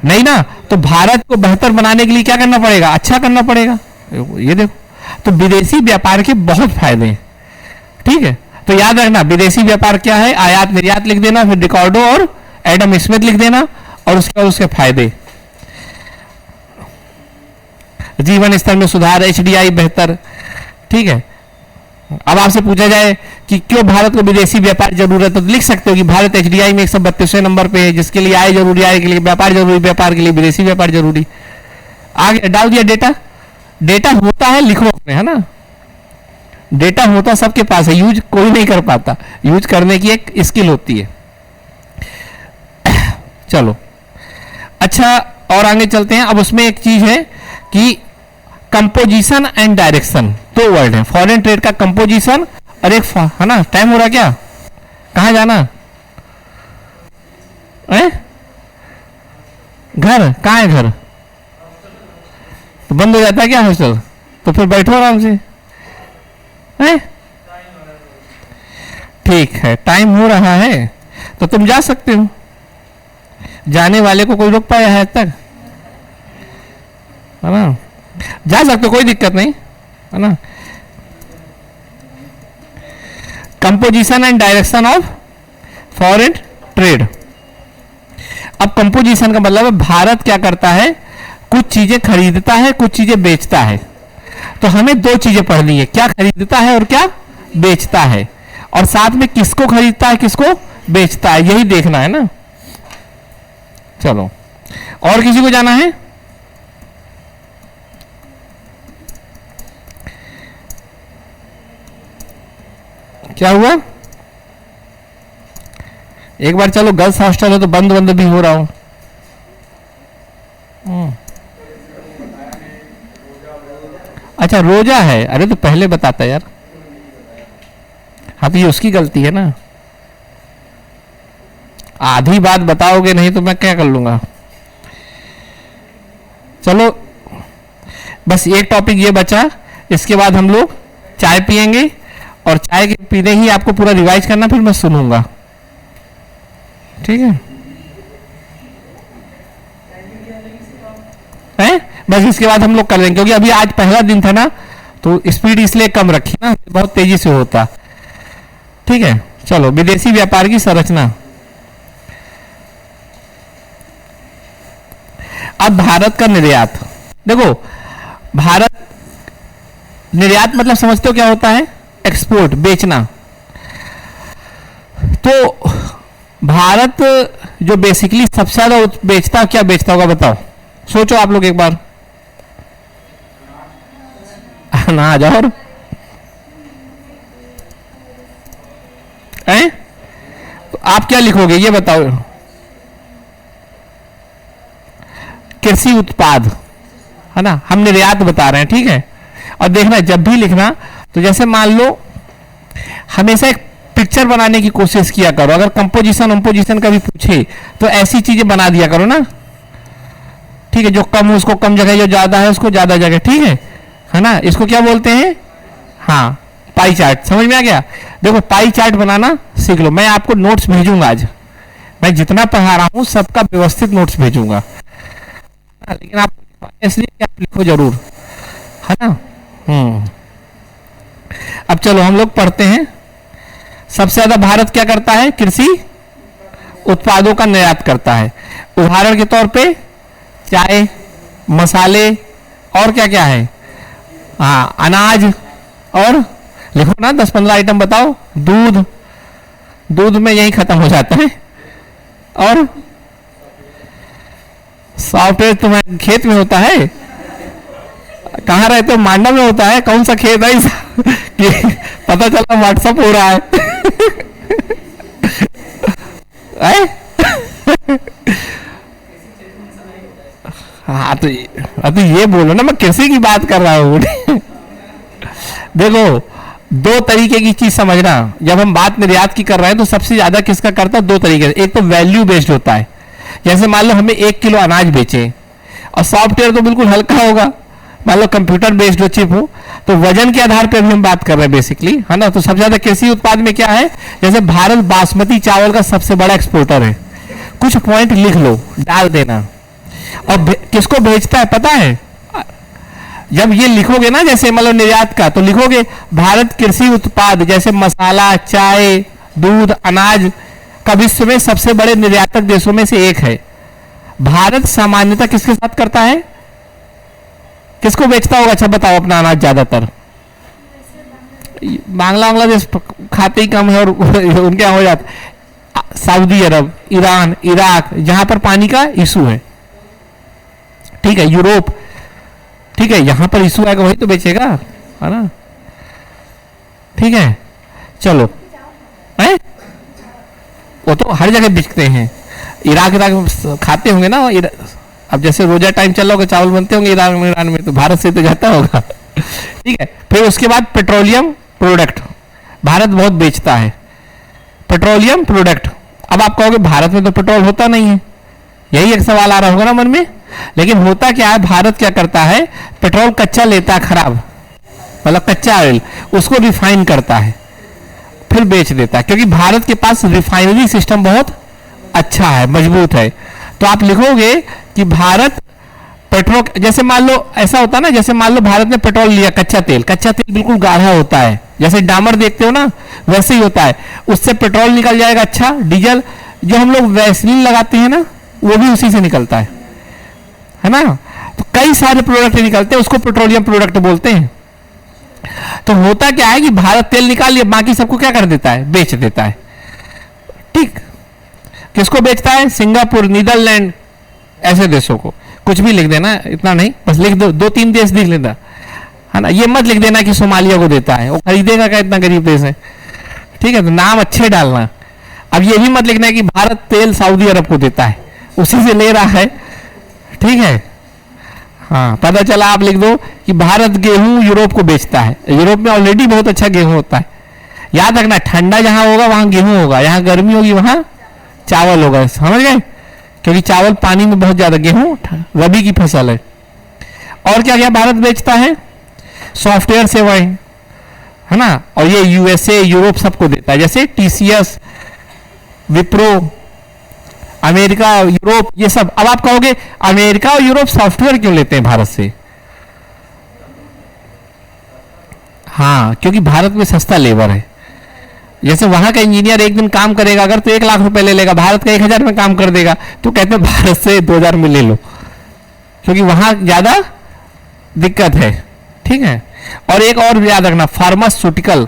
नहीं ना। तो भारत को बेहतर बनाने के लिए क्या करना पड़ेगा? अच्छा करना पड़ेगा। ये देखो, तो विदेशी व्यापार के बहुत फायदे हैं। ठीक है, तो याद रखना विदेशी व्यापार क्या है, आयात निर्यात लिख देना, फिर रिकॉर्डो और एडम स्मिथ लिख देना, और उसके बाद उसके फायदे, जीवन स्तर में सुधार, एचडीआई बेहतर। ठीक है, अब आपसे पूछा जाए कि क्यों भारत को विदेशी व्यापार जरूरत है, तो लिख सकते हो कि भारत एचडीआई में 132वें नंबर पे है, जिसके लिए आय जरूरी, आय के लिए व्यापार जरूरी, व्यापार के लिए विदेशी व्यापार जरूरी। आगे डाल दिया डेटा, डेटा होता है, लिखो अपने, है ना, डेटा होता सबके पास है, यूज कोई नहीं कर पाता, यूज करने की एक स्किल होती है। चलो अच्छा, और आगे चलते हैं। अब उसमें एक चीज है कि कंपोजिशन एंड डायरेक्शन, दो वर्ड है, फॉरेन ट्रेड का कंपोजिशन और एक, है ना, टाइम हो रहा क्या, कहां जाना है, घर कहां है, घर तो बंद हो जाता है क्या हॉस्टल, तो फिर बैठो आराम से, है ठीक है, टाइम हो रहा है तो तुम जा सकते हो, जाने वाले को कोई रोक पाया है आज तक, है ना, जा सकते हो, कोई दिक्कत नहीं, है ना। Composition and direction of foreign trade. अब कंपोजिशन का मतलब है भारत क्या करता है, कुछ चीजें खरीदता है, कुछ चीजें बेचता है। तो हमें दो चीजें पढ़नी है, क्या खरीदता है और क्या बेचता है, और साथ में किसको खरीदता है किसको बेचता है, यही देखना है ना। चलो, और किसी को जाना है, क्या हुआ, एक बार चलो, गर्ल्स हॉस्टल है तो बंद बंद भी हो रहा हूं। अच्छा रोजा है, अरे तो पहले बताता यार, हाँ तो ये उसकी गलती है ना, आधी बात बताओगे नहीं तो मैं क्या कर लूंगा। चलो बस एक टॉपिक ये बचा, इसके बाद हम लोग चाय पियेंगे, और चाय के पीने ही आपको पूरा रिवाइज करना, फिर मैं सुनूंगा, ठीक है, हैं? बस इसके बाद हम लोग कर लेंगे, क्योंकि अभी आज पहला दिन था ना, तो स्पीड इसलिए कम रखी ना, बहुत तेजी से होता। ठीक है, चलो, विदेशी व्यापार की संरचना। अब भारत का निर्यात देखो, भारत निर्यात मतलब समझते हो क्या होता है, एक्सपोर्ट, बेचना। तो भारत जो बेसिकली सबसे ज्यादा बेचता, क्या बेचता होगा बताओ, सोचो आप लोग एक बार, अनाज और तो आप क्या लिखोगे ये बताओ, कृषि उत्पाद, है ना, हम निर्यात बता रहे हैं, ठीक है। और देखना जब भी लिखना तो जैसे मान लो, हमेशा एक पिक्चर बनाने की कोशिश किया करो, अगर कंपोजिशन वंपोजिशन का भी पूछे तो ऐसी चीजें बना दिया करो ना, ठीक है, जो कम हो उसको कम जगह, जो ज्यादा है उसको ज्यादा जगह, ठीक है ना, इसको क्या बोलते हैं, हाँ पाई चार्ट, समझ में आ गया। देखो पाई चार्ट बनाना सीख लो, मैं आपको नोट्स भेजूंगा, आज मैं जितना पढ़ा रहा हूं सबका व्यवस्थित नोट्स भेजूंगा, लेकिन आप इसलिए आप लिखो जरूर, है ना। अब चलो हम लोग पढ़ते हैं। सबसे ज्यादा भारत क्या करता है, कृषि उत्पादों का निर्यात करता है। उदाहरण के तौर पे चाय, मसाले, और क्या क्या है, हाँ अनाज, और लिखो ना 10-15 आइटम बताओ, दूध, दूध में यही खत्म हो जाता है, और सॉफ्टवेयर तुम्हारे खेत में होता है, कहाँ रहते हो, मांडा में होता है, कौन सा खेत है कि पता चला व्हाट्सअप हो रहा है, हाँ तो ये बोलो ना, मैं कृषि की बात कर रहा हूँ। देखो दो तरीके की चीज समझना, जब हम बात निर्यात की कर रहे हैं तो सबसे ज्यादा किसका करता है, दो तरीके से, एक तो वैल्यू बेस्ड होता है, जैसे मान लो हमें 1 किलो अनाज बेचे, और सॉफ्टवेयर तो बिल्कुल हल्का होगा, मान लो कंप्यूटर बेस्ड हो, चिप हो, तो वजन के आधार पर भी हम बात कर रहे हैं बेसिकली, है ना। तो सबसे ज्यादा कृषि उत्पाद में क्या है, जैसे भारत बासमती चावल का सबसे बड़ा एक्सपोर्टर है, कुछ पॉइंट लिख लो, डाल देना। और किसको भेजता है पता है, जब ये लिखोगे ना, जैसे मतलब निर्यात का, तो लिखोगे भारत कृषि उत्पाद, जैसे मसाला, चाय, दूध, अनाज का विश्व में सबसे बड़े निर्यातक देशों में से एक है, भारत सामान्यतः किसके साथ करता है, किसको बेचता होगा, अच्छा बताओ अपना अनाज ज्यादातर। बांग्लादेश खाते ही कम है और उनके यहाँ हो जाता। सऊदी अरब, ईरान, इराक, जहां पर पानी का इशू है, ठीक है, यूरोप, ठीक है, यहां पर इशू आएगा वही तो बेचेगा, है ना, ठीक है। चलो है, वो तो हर जगह बिकते हैं। इराक इराक खाते होंगे ना, अब जैसे रोजा टाइम चल रहा होगा, चावल बनते होंगे ईरान में, तो भारत से तो जाता होगा। ठीक है, फिर उसके बाद पेट्रोलियम प्रोडक्ट भारत बहुत बेचता है, पेट्रोलियम प्रोडक्ट। अब आप कहोगे भारत में तो पेट्रोल होता नहीं है, यही एक सवाल आ रहा होगा ना मन में। लेकिन होता क्या है, भारत क्या करता है, पेट्रोल कच्चा लेता है, खराब मतलब कच्चा ऑयल, उसको रिफाइन करता है, फिर बेच देता है, क्योंकि भारत के पास रिफाइनरी सिस्टम बहुत अच्छा है, मजबूत है। तो आप लिखोगे कि भारत पेट्रोल, जैसे मान लो ऐसा होता है ना, जैसे मान लो भारत ने पेट्रोल लिया, कच्चा तेल बिल्कुल गाढ़ा होता है, जैसे डामर देखते हो ना वैसे ही होता है, उससे पेट्रोल निकल जाएगा, अच्छा डीजल, जो हम लोग वैसलीन लगाते हैं ना वो भी उसी से निकलता है ना। तो कई सारे प्रोडक्ट निकलते हैं, उसको पेट्रोलियम प्रोडक्ट बोलते हैं। तो होता क्या है कि भारत तेल निकाल लिया, बाकी सबको क्या कर देता है, बेच देता है। ठीक, किसको बेचता है, सिंगापुर, नीदरलैंड, ऐसे देशों को। कुछ भी लिख देना, इतना नहीं, बस लिख दो, 2-3 देश लिख लेना, है ना। ये मत लिख देना कि सोमालिया को देता है, वो खरीदेगा क्या, इतना गरीब देश है, ठीक है, तो नाम अच्छे डालना। अब ये भी मत लिखना है कि भारत तेल सऊदी अरब को देता है, उसी से ले रहा है, ठीक है। हाँ, पता चला, आप लिख दो कि भारत गेहूं यूरोप को बेचता है, यूरोप में ऑलरेडी बहुत अच्छा गेहूं होता है। याद रखना, ठंडा जहां होगा वहां गेहूं होगा, यहां गर्मी होगी वहां चावल होगा, समझ गए, क्योंकि चावल पानी में बहुत ज्यादा, गेहूं रबी की फसल है। और क्या क्या भारत बेचता है, सॉफ्टवेयर सेवाएं, है ना, और ये यूएसए, यूरोप सबको देता है, जैसे टीसीएस, विप्रो, अमेरिका, यूरोप, ये सब। अब आप कहोगे अमेरिका और यूरोप सॉफ्टवेयर क्यों लेते हैं भारत से, हाँ, क्योंकि भारत में सस्ता लेबर है। जैसे वहां का इंजीनियर एक दिन काम करेगा अगर, तो 1 लाख रुपए ले लेगा, भारत का 1000 में काम कर देगा, तो कहते हैं भारत से 2000 में ले लो, क्योंकि वहां ज्यादा दिक्कत है, ठीक है। और एक और याद रखना, फार्मास्यूटिकल,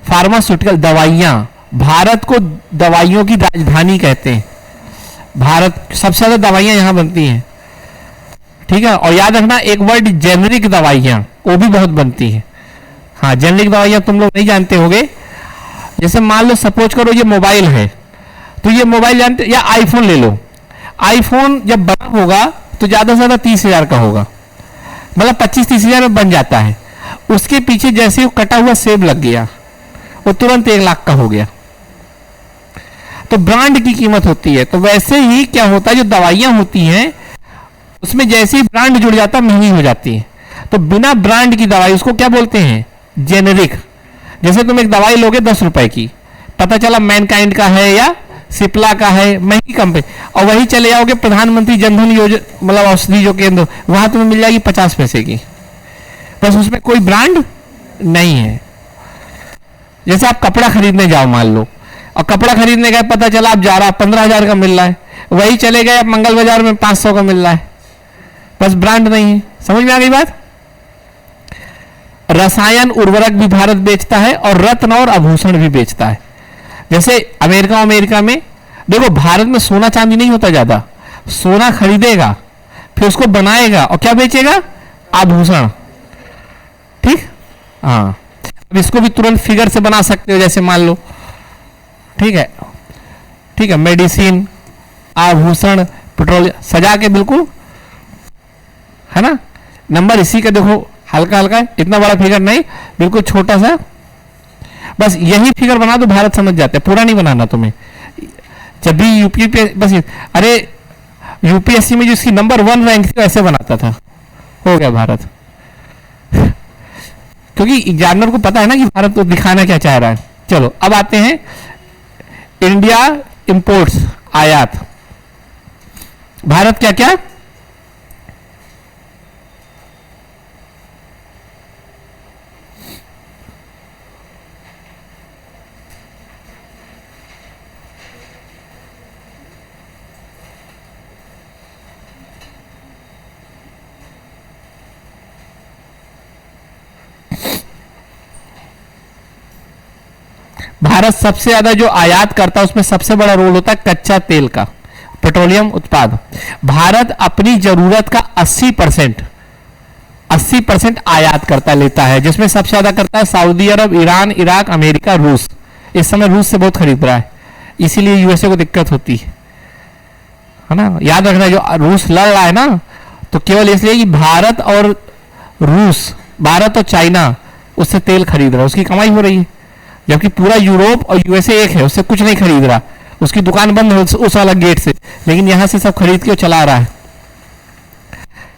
फार्मास्यूटिकल दवाइयां, भारत को दवाइयों की राजधानी कहते हैं, भारत सबसे ज्यादा दवाइयां यहां बनती हैं, ठीक है। और याद रखना एक वर्ड, जेनरिक दवाइयां, वो भी बहुत बनती है। हाँ, जेनरिक दवाइयां तुम लोग नहीं जानते होगे, जैसे मान लो सपोज करो ये मोबाइल है, तो ये मोबाइल जानते, या आईफोन ले लो, आईफोन जब बड़ा होगा तो ज्यादा से ज्यादा 30,000 का होगा, मतलब 25-30,000 में बन जाता है। उसके पीछे जैसे वो कटा हुआ सेब लग गया, वो तुरंत 1 लाख का हो गया। तो ब्रांड की कीमत होती है। तो वैसे ही क्या होता है, जो दवाइयां होती हैं उसमें जैसे ही ब्रांड जुड़ जाता है महंगी हो जाती है। तो बिना ब्रांड की दवाई उसको क्या बोलते हैं, जेनेरिक। जैसे तुम एक दवाई लोगे 10 रुपए की, पता चला मैनकाइंड का है या सिप्ला का है, महंगी कंपनी, और वही चले जाओगे प्रधानमंत्री जनधन योजना, मतलब औषधि जो केंद्र, वहां तुम्हें मिल जाएगी 50 पैसे की, बस उसमें कोई ब्रांड नहीं है। जैसे आप कपड़ा खरीदने जाओ मान लो, और कपड़ा खरीदने गए, पता चला आप जा रहा 15,000 का मिल रहा है, वही चले गए आप मंगल बाजार में 500 का मिल रहा है, बस ब्रांड नहीं है। समझ में आ गई बात। रसायन उर्वरक भी भारत बेचता है, और रत्न और आभूषण भी बेचता है। जैसे अमेरिका में देखो, भारत में सोना चांदी नहीं होता ज्यादा, सोना खरीदेगा फिर उसको बनाएगा और क्या बेचेगा, आभूषण, ठीक। हाँ, अब इसको भी तुरंत फिगर से बना सकते हो, जैसे मान लो, ठीक है, ठीक है, मेडिसिन, आभूषण, पेट्रोल, सजा के बिल्कुल, है ना। नंबर इसी का देखो, हल्का हल्का, इतना बड़ा फिगर नहीं, बिल्कुल छोटा सा, बस यही फिगर बना दो, भारत समझ जाते हैं, पूरा नहीं बनाना तुम्हें। जब भी यूपीएससी, बस अरे यूपीएससी में जो इसकी नंबर 1 रैंक थी ऐसे बनाता था, हो गया भारत। क्योंकि एग्जामिनर को पता है ना कि भारत को दिखाना क्या चाह रहा है। चलो अब आते हैं इंडिया इंपोर्ट्स, आयात। भारत क्या क्या, भारत सबसे ज्यादा जो आयात करता है उसमें सबसे बड़ा रोल होता है कच्चा तेल का, पेट्रोलियम उत्पाद। भारत अपनी जरूरत का 80% आयात करता लेता है, जिसमें सबसे ज्यादा करता है सऊदी अरब, ईरान, इराक, अमेरिका, रूस। इस समय रूस से बहुत खरीद रहा है, इसीलिए यूएसए को दिक्कत होती है ना। याद रखना, जो रूस लड़ रहा है ना, तो केवल इसलिए कि भारत और रूस, भारत और चाइना उससे तेल खरीद रहा है, उसकी कमाई हो रही है। जबकि पूरा यूरोप और यूएसए एक है, उससे कुछ नहीं खरीद रहा, उसकी दुकान बंद है उस वाला गेट से, लेकिन यहां से सब खरीद के चला रहा है।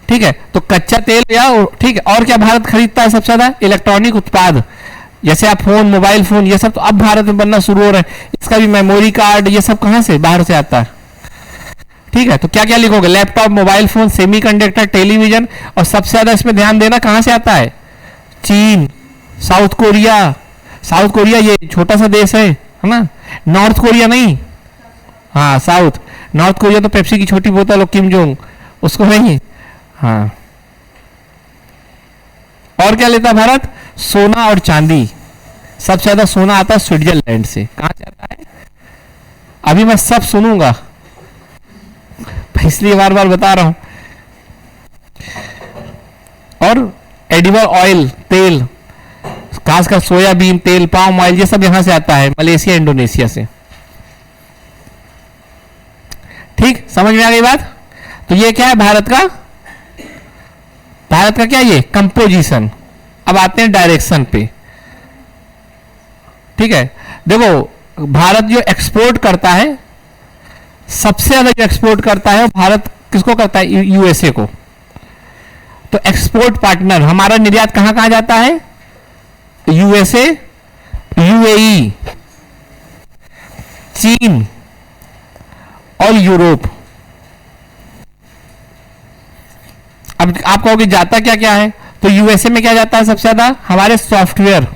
ठीक है, तो कच्चा तेल या ठीक है, और क्या भारत खरीदता है सबसे ज्यादा? इलेक्ट्रॉनिक उत्पाद, जैसे आप फोन, मोबाइल फोन, ये सब तो अब भारत में बनना शुरू हो रहा है। इसका भी मेमोरी कार्ड, ये सब कहां से? बाहर से आता है। ठीक है, तो क्या क्या लिखोगे? Laptop, mobile phone, semiconductor, television, और सबसे ज्यादा इसमें ध्यान देना कहां से आता है? चीन, साउथ कोरिया। साउथ कोरिया ये छोटा सा देश है ना, नॉर्थ कोरिया नहीं, हाँ साउथ। नॉर्थ कोरिया तो पेप्सी की छोटी बोतल और किम जोंग, उसको नहीं। हाँ, और क्या लेता भारत? सोना और चांदी। सबसे ज्यादा सोना आता है स्विट्जरलैंड से। कहां से आता है? अभी मैं सब सुनूंगा, इसलिए बार बार बता रहा हूं। और एडिबल ऑयल, तेल, खासकर सोयाबीन तेल, पाम ऑयल, ये सब यहां से आता है, मलेशिया, इंडोनेशिया से। ठीक, समझ में आ गई बात? तो ये क्या है भारत का? भारत का क्या ये कंपोजिशन। अब आते हैं डायरेक्शन पे। ठीक है, देखो भारत जो एक्सपोर्ट करता है, सबसे ज्यादा जो एक्सपोर्ट करता है भारत किसको करता है? यूएसए को। तो एक्सपोर्ट पार्टनर हमारा निर्यात कहां कहां जाता है? यूएसए, यूएई, चीन और यूरोप। अब आप कहोगे जाता क्या क्या है? तो यूएसए में क्या जाता है सबसे ज्यादा? हमारे सॉफ्टवेयर,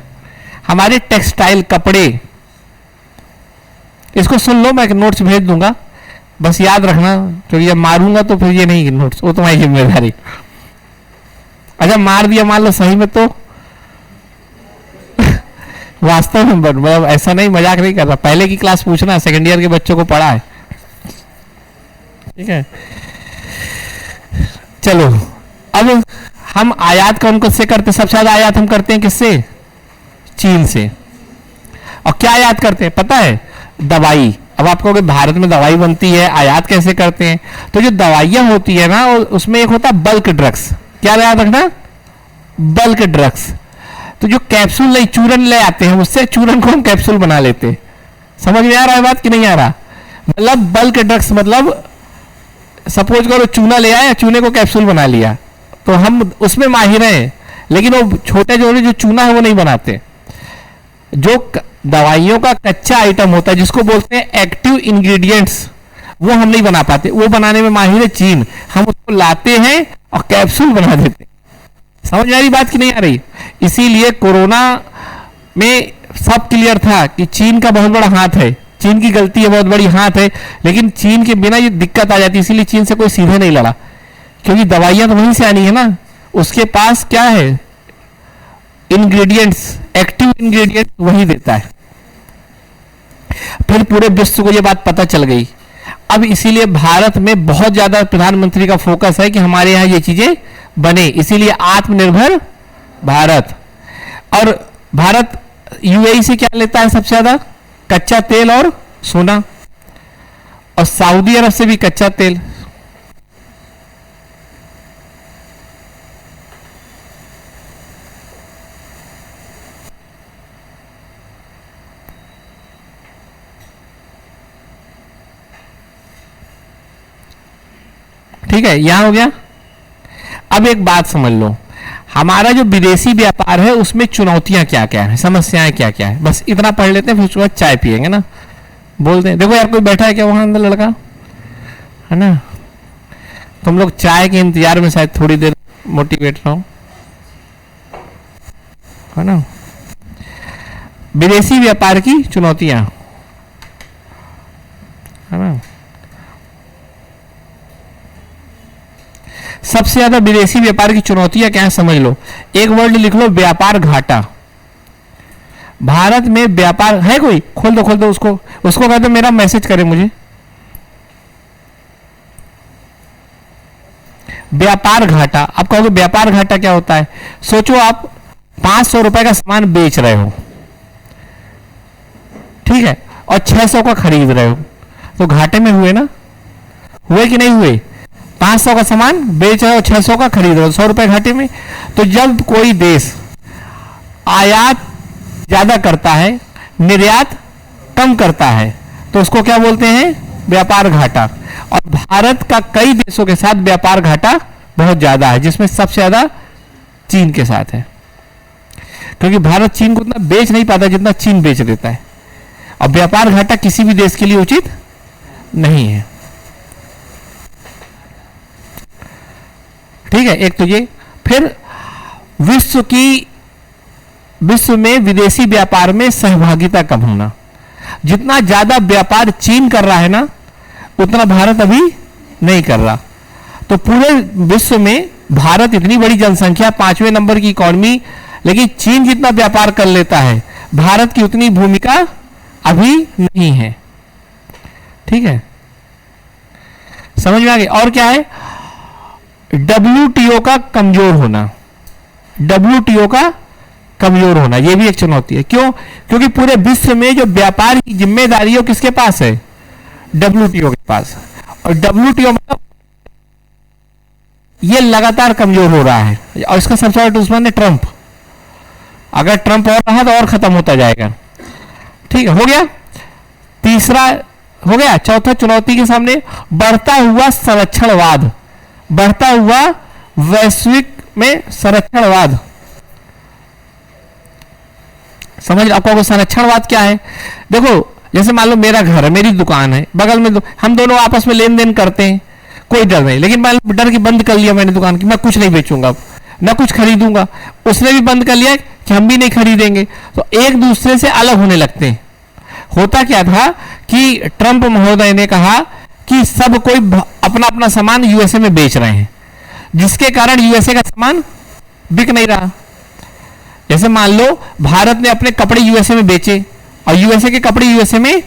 हमारे टेक्सटाइल, कपड़े। इसको सुन लो, मैं नोट्स भेज दूंगा, बस याद रखना, क्योंकि जब मारूंगा तो फिर ये नहीं नोट्स, वो तुम्हारी जिम्मेदारी। अच्छा मार दिया मान लो सही में, तो वास्तव में मतलब ऐसा नहीं, मजाक नहीं कर रहा। पहले की क्लास पूछना, सेकंड ईयर के बच्चों को पढ़ा है। ठीक है, चलो अब हम आयात कौन कौन से करते? सबसे ज्यादा आयात हम करते हैं किससे? चीन से। और क्या आयात करते हैं पता है? दवाई। अब आपको भारत में दवाई बनती है, आयात कैसे करते हैं? तो जो दवाइयां होती है ना, उसमें एक होता है बल्क ड्रग्स। क्या याद रखना? Bulk drugs. तो जो कैप्सूल नहीं, चूरन ले आते हैं, उससे चूरन को हम कैप्सूल बना लेते हैं। समझ में आ रहा है बात कि नहीं आ रहा? मतलब बल्क ड्रग्स, मतलब सपोज करो चूना ले आया, चूने को कैप्सूल बना लिया, तो हम उसमें माहिर हैं, लेकिन वो छोटे जो चूना है वो नहीं बनाते। जो दवाइयों का कच्चा आइटम होता है, जिसको बोलते हैं एक्टिव इंग्रेडिएंट्स, वो हम नहीं बना पाते। वो बनाने में माहिर है चीन। हम उसको लाते हैं और कैप्सूल बना देते हैं। समझ आ रही बात कि नहीं आ रही? इसीलिए कोरोना में सब क्लियर था कि चीन का बहुत बड़ा हाथ है, चीन की गलती है, बहुत बड़ी हाथ है, लेकिन चीन के बिना ये दिक्कत आ जाती। इसीलिए चीन से कोई सीधे नहीं लड़ा, क्योंकि दवाइयां तो वहीं से आनी है ना। उसके पास क्या है? इंग्रेडिएंट्स, एक्टिव इंग्रेडिएंट्स वही देता है। फिर पूरे विश्व को ये बात पता चल गई। अब इसीलिए भारत में बहुत ज्यादा प्रधानमंत्री का फोकस है कि हमारे यहां ये चीजें बने, इसीलिए आत्मनिर्भर भारत। और भारत यूएई से क्या लेता है सबसे ज्यादा? कच्चा तेल और सोना, और सऊदी अरब से भी कच्चा तेल। ठीक है, यहां हो गया। अब एक बात समझ लो, हमारा जो विदेशी व्यापार है उसमें चुनौतियां क्या क्या है, समस्याएं क्या क्या है, बस इतना पढ़ लेते हैं, फिर उसके बाद चाय पियेंगे ना। बोलते हैं, देखो यार कोई बैठा है क्या वहां अंदर लड़का, है ना? तुम लोग चाय के इंतजार में शायद थोड़ी देर मोटिवेट रहो, है ना? विदेशी व्यापार की चुनौतियां, है ना? सबसे ज्यादा विदेशी व्यापार की चुनौतियां क्या है समझ लो। एक वर्ड लिख लो, व्यापार घाटा। भारत में व्यापार है कोई? खोल दो उसको, उसको कह दो मेरा मैसेज करे मुझे। व्यापार घाटा, आप कहोगे व्यापार घाटा क्या होता है? सोचो आप 500 रुपए का सामान बेच रहे हो, ठीक है, और 600 का खरीद रहे हो, तो घाटे में हुए ना? हुए कि नहीं हुए? 500 का सामान बेच रहे हो, 600 का खरीद रहे हो, 100 रुपए घाटे में। तो जब कोई देश आयात ज्यादा करता है, निर्यात कम करता है, तो उसको क्या बोलते हैं? व्यापार घाटा। और भारत का कई देशों के साथ व्यापार घाटा बहुत ज्यादा है, जिसमें सबसे ज्यादा चीन के साथ है, क्योंकि भारत चीन को उतना बेच नहीं पाता जितना चीन बेच देता है। और व्यापार घाटा किसी भी देश के लिए उचित नहीं है, ठीक है। एक तो ये, फिर विश्व में विदेशी व्यापार में सहभागिता कम होना। जितना ज्यादा व्यापार चीन कर रहा है ना, उतना भारत अभी नहीं कर रहा। तो पूरे विश्व में भारत इतनी बड़ी जनसंख्या, 5वें नंबर की इकोनॉमी, लेकिन चीन जितना व्यापार कर लेता है, भारत की उतनी भूमिका अभी नहीं है, ठीक है, समझ में आ गया। और क्या है? WTO का कमजोर होना, WTO का कमजोर होना, यह भी एक चुनौती है। क्यों? क्योंकि पूरे विश्व में जो व्यापार की जिम्मेदारी है किसके पास है? WTO के पास। और WTO मतलब ये लगातार कमजोर हो रहा है, और इसका सबसे बड़ा दुश्मन है ट्रंप। अगर ट्रंप और रहा तो और खत्म होता जाएगा, ठीक है। हो गया तीसरा, हो गया। चौथा चुनौती के सामने बढ़ता हुआ संरक्षणवाद, बढ़ता हुआ वैश्विक में संरक्षणवाद। समझ, आपको संरक्षणवाद क्या है? देखो, जैसे मान लो मेरा घर है, मेरी दुकान है, बगल में हम दोनों आपस में लेन देन करते हैं, कोई डर नहीं। लेकिन मान लो डर की बंद कर लिया मैंने दुकान की, मैं कुछ नहीं बेचूंगा, ना कुछ खरीदूंगा, उसने भी बंद कर लिया कि हम भी नहीं खरीदेंगे, तो एक दूसरे से अलग होने लगते हैं। होता क्या था कि ट्रंप महोदय ने कहा कि सब कोई अपना अपना सामान यूएसए में बेच रहे हैं, जिसके कारण यूएसए का सामान बिक नहीं रहा। जैसे मान लो भारत ने अपने कपड़े यूएसए में बेचे, और यूएसए के कपड़े यूएसए में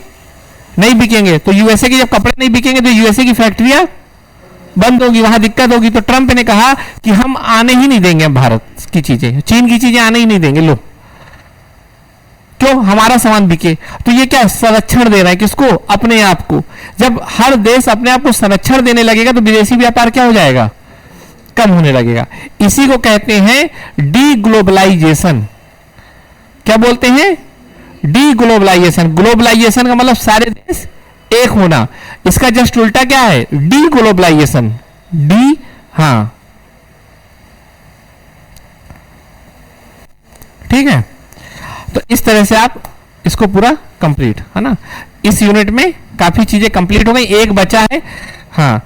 नहीं बिकेंगे, तो यूएसए के जब कपड़े नहीं बिकेंगे तो यूएसए की फैक्ट्रियां बंद होगी, वहां दिक्कत होगी। तो ट्रंप ने कहा कि हम आने ही नहीं देंगे भारत की चीजें, चीन की चीजें आने ही नहीं देंगे, लो, क्यों? हमारा सामान बिके। तो ये क्या संरक्षण दे रहा है? किसको? अपने आप को। जब हर देश अपने आप को संरक्षण देने लगेगा तो विदेशी व्यापार क्या हो जाएगा? कम होने लगेगा। इसी को कहते हैं डी ग्लोबलाइजेशन। क्या बोलते हैं? D globalisation. ग्लोबलाइजेशन का मतलब सारे देश एक होना, इसका जस्ट उल्टा क्या है? D globalisation. डी, हाँ, ठीक है। तो इस तरह से आप इसको पूरा कंप्लीट, है ना। इस यूनिट में काफी चीजें कंप्लीट हो गई, एक बचा है, हाँ,